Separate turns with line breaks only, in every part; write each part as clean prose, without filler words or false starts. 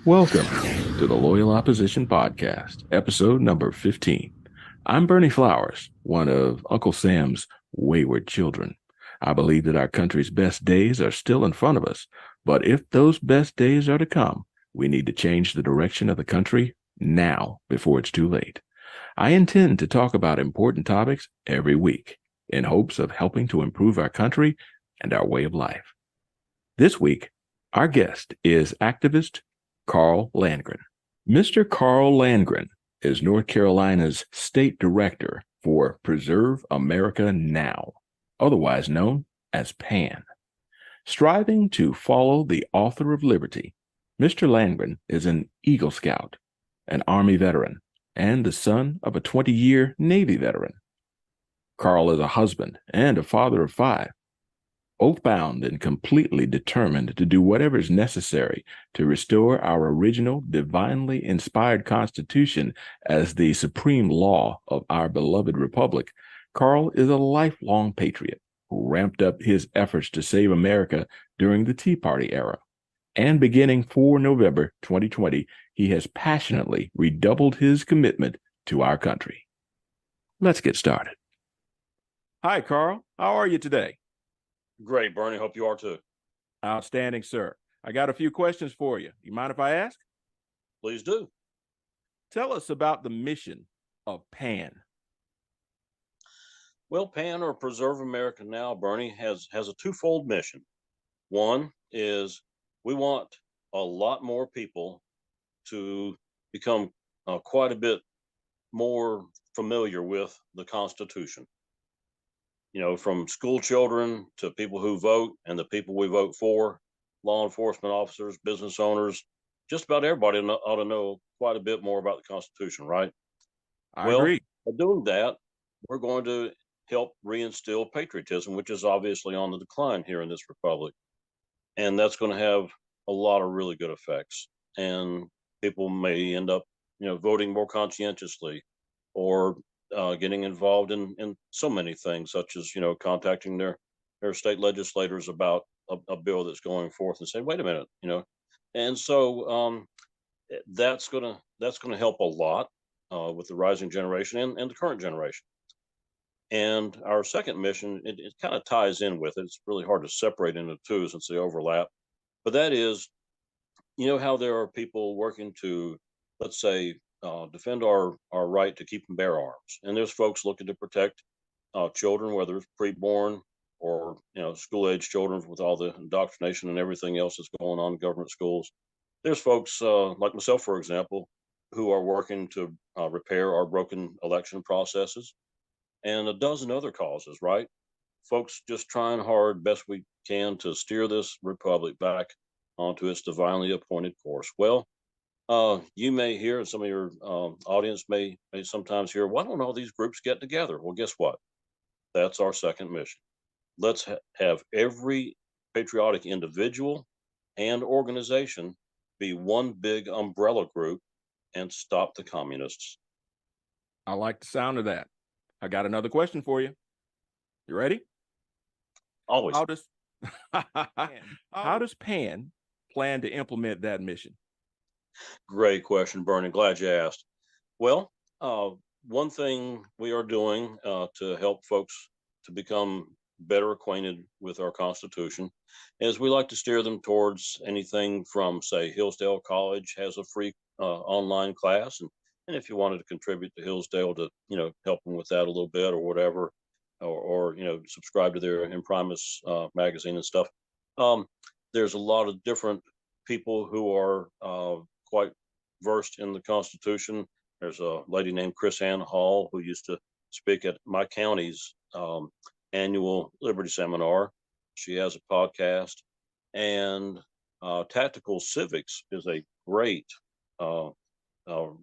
Welcome to the Loyal Opposition Podcast, episode number 15. I'm Berney Flowers, one of Uncle Sam's wayward children. I believe that our country's best days are still in front of us, but if those best days are to come, we need to change the direction of the country now before it's too late. I intend to talk about important topics every week in hopes of helping to improve our country and our way of life. This week, our guest is activist Karl Landgren. Mr. Karl Landgren is North Carolina's state director for Preserve America Now, otherwise known as P.A.N. Striving to follow the author of liberty, Mr. Landgren is an Eagle Scout, an Army veteran, and the son of a 20-year Navy veteran. Karl is a husband and a father of 5, oath-bound and completely determined to do whatever is necessary to restore our original divinely inspired Constitution as the supreme law of our beloved republic. Karl is a lifelong patriot who ramped up his efforts to save America during the Tea Party era. And beginning 4 November 2020, he has passionately redoubled his commitment to our country. Let's get started. Hi, Karl. How are you today?
Great, Bernie. Hope you are too.
Outstanding, sir. I got a few questions for you. You mind if I ask?
Please do.
Tell us about the mission of P.A.N.
Well, P.A.N. or Preserve America Now, Bernie, has a twofold mission. One is we want a lot more people to become quite a bit more familiar with the Constitution. You know, from school children to people who vote and the people we vote for, law enforcement officers, business owners, just about everybody ought to know quite a bit more about the Constitution, right?
I
Well,
agree.
by doing that, we're going to help reinstill patriotism, which is obviously on the decline here in this republic. And that's going to have a lot of really good effects. And people may end up, voting more conscientiously or getting involved in so many things, such as, contacting their state legislators about a bill that's going forth and say, wait a minute, and so that's gonna help a lot with the rising generation and the current generation. And our second mission, it kind of ties in with it. It's really hard to separate into two since they overlap. But that is, how there are people working to, let's say, defend our right to keep and bear arms. And there's folks looking to protect children, whether it's preborn or school age children with all the indoctrination and everything else that's going on in government schools. There's folks like myself, for example, who are working to repair our broken election processes and a dozen other causes, right? Folks just trying hard, best we can, to steer this republic back onto its divinely appointed course. Well, you may hear, and some of your audience may sometimes hear, why don't all these groups get together? Well, guess what? That's our second mission. Let's have every patriotic individual and organization be one big umbrella group and stop the communists.
I like the sound of that. I got another question for you. You ready?
Always.
How does how does P.A.N. plan to implement that mission?
Great question, Bernie. Glad you asked. Well, one thing we are doing to help folks to become better acquainted with our Constitution is we like to steer them towards anything from, say, Hillsdale College has a free online class, and if you wanted to contribute to Hillsdale to help them with that a little bit or whatever, or subscribe to their Imprimis magazine and stuff. There's a lot of different people who are quite versed in the Constitution. There's a lady named Chris Ann Hall who used to speak at my county's annual Liberty Seminar. She has a podcast, and Tactical Civics is a great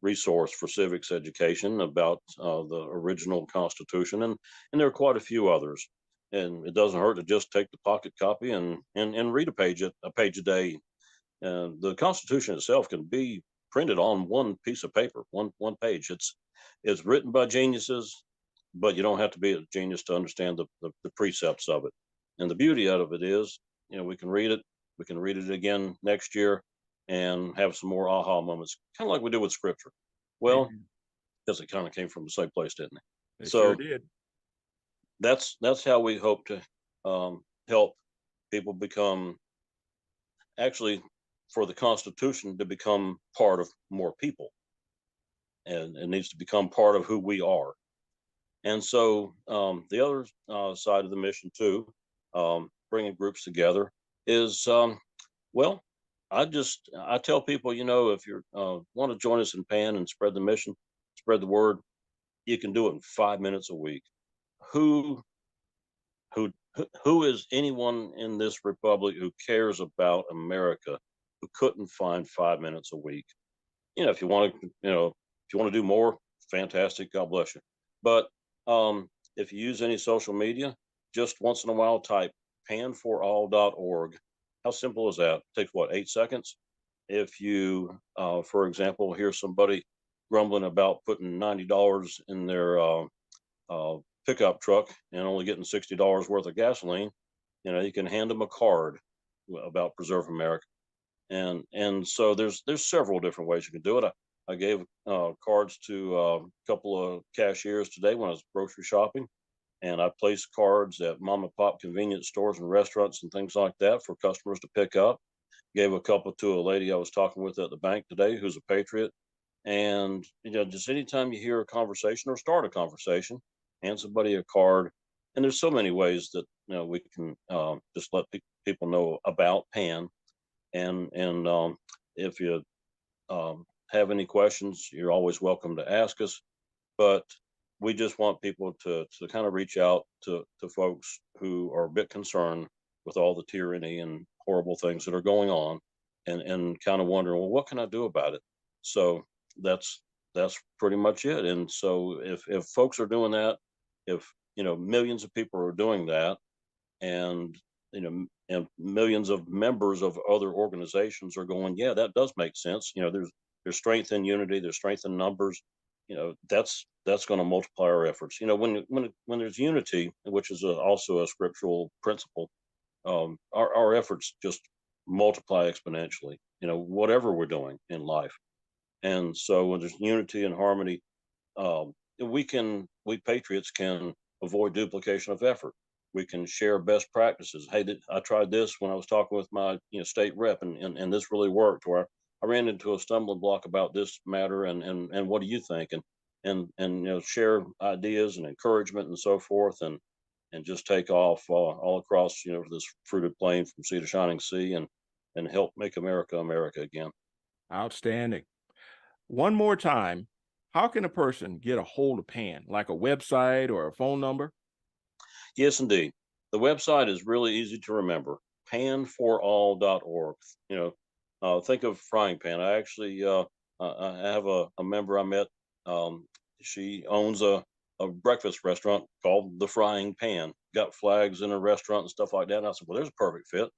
resource for civics education about the original Constitution, and there are quite a few others. And it doesn't hurt to just take the pocket copy and read a page a day. And the Constitution itself can be printed on one piece of paper, one page. It's written by geniuses, but you don't have to be a genius to understand the precepts of it. And the beauty out of it is, we can read it again next year, and have some more aha moments, kind of like we do with scripture. Well,
Amen.
because it kind of came from the same place, didn't it?
They sure
So
did.
that's how we hope to help people become, actually, for the Constitution to become part of more people, and it needs to become part of who we are. And so the other side of the mission too, bringing groups together, is well, I tell people, if you want to join us in P.A.N and spread the mission, spread the word, you can do it in 5 minutes a week. Who who is anyone in this republic who cares about America who couldn't find 5 minutes a week? If you want to, if you want to do more, fantastic. God bless you. But if you use any social media, just once in a while type panforall.org. How simple is that? It takes what, 8 seconds? If you, for example, hear somebody grumbling about putting $90 in their uh, pickup truck and only getting $60 worth of gasoline, you can hand them a card about Preserve America. And so there's several different ways you can do it. I gave cards to a couple of cashiers today when I was grocery shopping, and I placed cards at mom and pop convenience stores and restaurants and things like that for customers to pick up. Gave a couple to a lady I was talking with at the bank today who's a patriot. And just anytime you hear a conversation or start a conversation, hand somebody a card. And there's so many ways that we can just let people know about P.A.N. And if you have any questions, you're always welcome to ask us. But we just want people to kind of reach out to folks who are a bit concerned with all the tyranny and horrible things that are going on, and kind of wondering, well, what can I do about it? So that's pretty much it. And so if folks are doing that, if millions of people are doing that, and and millions of members of other organizations are going, yeah, that does make sense. There's strength in unity, there's strength in numbers. That's going to multiply our efforts. When there's unity, which is also a scriptural principle, our efforts just multiply exponentially. Whatever we're doing in life. And so when there's unity and harmony, we patriots can avoid duplication of effort. We can share best practices. Hey, I tried this when I was talking with my state rep, and this really worked. Or I ran into a stumbling block about this matter, and what do you think? And share ideas and encouragement and so forth, and just take off all across this fruited plain from sea to shining sea, and help make America America again.
Outstanding. One more time, how can a person get a hold of P.A.N, like a website or a phone number?
Yes, indeed. The website is really easy to remember, panforall.org. Think of frying pan. I actually I have a member I met. She owns a breakfast restaurant called the Frying Pan. Got flags in a restaurant and stuff like that. And I said, well, there's a perfect fit.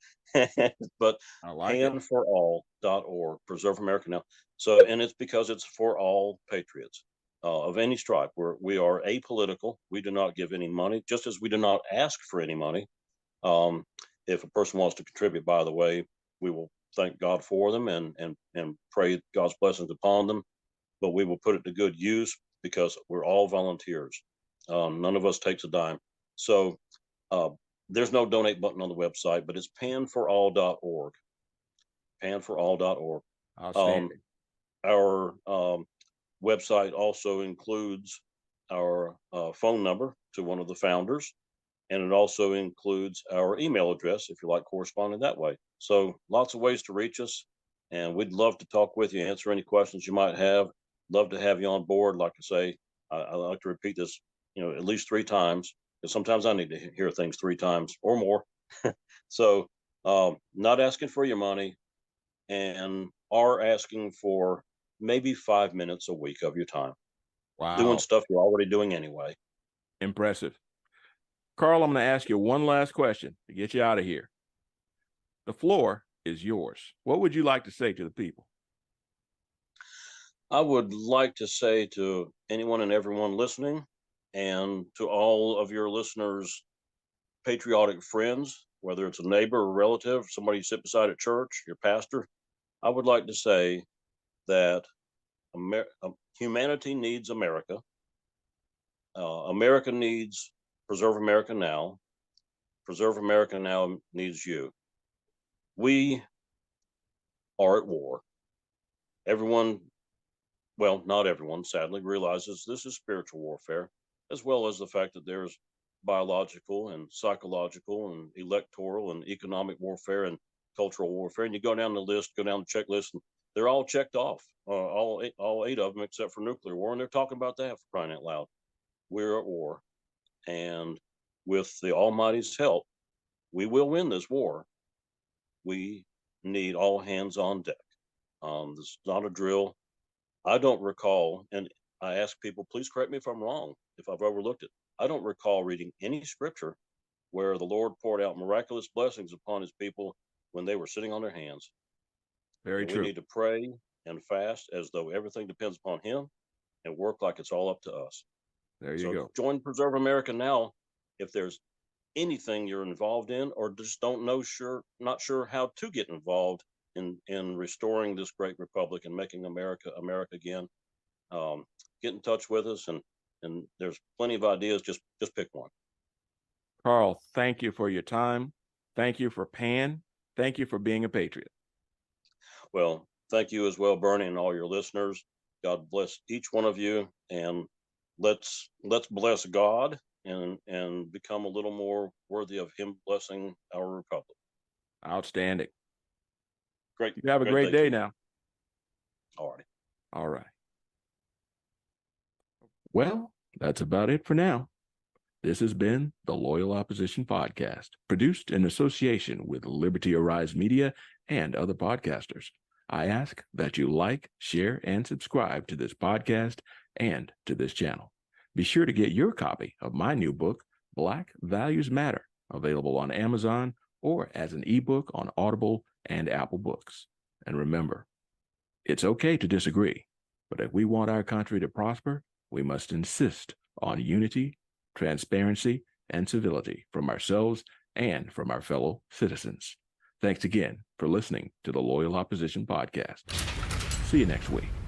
But
I like it.
panforall.org, Preserve America Now. So, and it's because it's for all patriots of any stripe. We are apolitical. We do not give any money, just as we do not ask for any money. Um, if a person wants to contribute, by the way, we will thank God for them and pray God's blessings upon them. But we will put it to good use because we're all volunteers. None of us takes a dime. So uh, there's no donate button on the website, but it's panforall.org. Panforall.org. Um,
Outstanding.
our website also includes our phone number to one of the founders, and it also includes our email address if you like corresponding that way. So lots of ways to reach us, and we'd love to talk with you, answer any questions you might have. Love to have you on board. Like I say, I like to repeat this, at least 3 times, because sometimes I need to hear things 3 times or more. So not asking for your money, and are asking for maybe 5 minutes a week of your time, doing
Wow.
stuff you're already doing anyway.
Impressive. Karl, I'm going to ask you one last question to get you out of here. The floor is yours. What would you like to say to the people?
I would like to say to anyone and everyone listening, and to all of your listeners, patriotic friends, whether it's a neighbor or relative, somebody you sit beside at church, your pastor, I would like to say that humanity needs America. America needs Preserve America Now. Preserve America Now needs you. We are at war. Everyone, well, not everyone, sadly, realizes this is spiritual warfare, as well as the fact that there's biological and psychological and electoral and economic warfare and cultural warfare. And you go down the list, go down the checklist, and they're all checked off, all eight of them, except for nuclear war. And they're talking about that, for crying out loud. We're at war. And with the Almighty's help, we will win this war. We need all hands on deck. This is not a drill. I don't recall, and I ask people, please correct me if I'm wrong, if I've overlooked it. I don't recall reading any scripture where the Lord poured out miraculous blessings upon his people when they were sitting on their hands.
Very true.
We need to pray and fast as though everything depends upon him and work like it's all up to us.
There you go.
Join Preserve America Now if there's anything you're involved in, or just not sure how to get involved in restoring this great republic and making America again. Get in touch with us, and there's plenty of ideas. Just pick one.
Karl, thank you for your time. Thank you for P.A.N. Thank you for being a patriot.
Well, thank you as well, Berney, and all your listeners. God bless each one of you, and let's bless God and become a little more worthy of him blessing our republic.
Outstanding.
Great.
You have a great day now.
All right.
All right. Well, that's about it for now. This has been the Loyal Opposition Podcast, produced in association with Liberty Arise Media and other podcasters. I ask that you like, share, and subscribe to this podcast and to this channel. Be sure to get your copy of my new book, Black Values Matter, available on Amazon or as an ebook on Audible and Apple Books. And remember, it's okay to disagree, but if we want our country to prosper, we must insist on unity, transparency, and civility from ourselves and from our fellow citizens. Thanks again for listening to the Loyal Opposition Podcast. See you next week.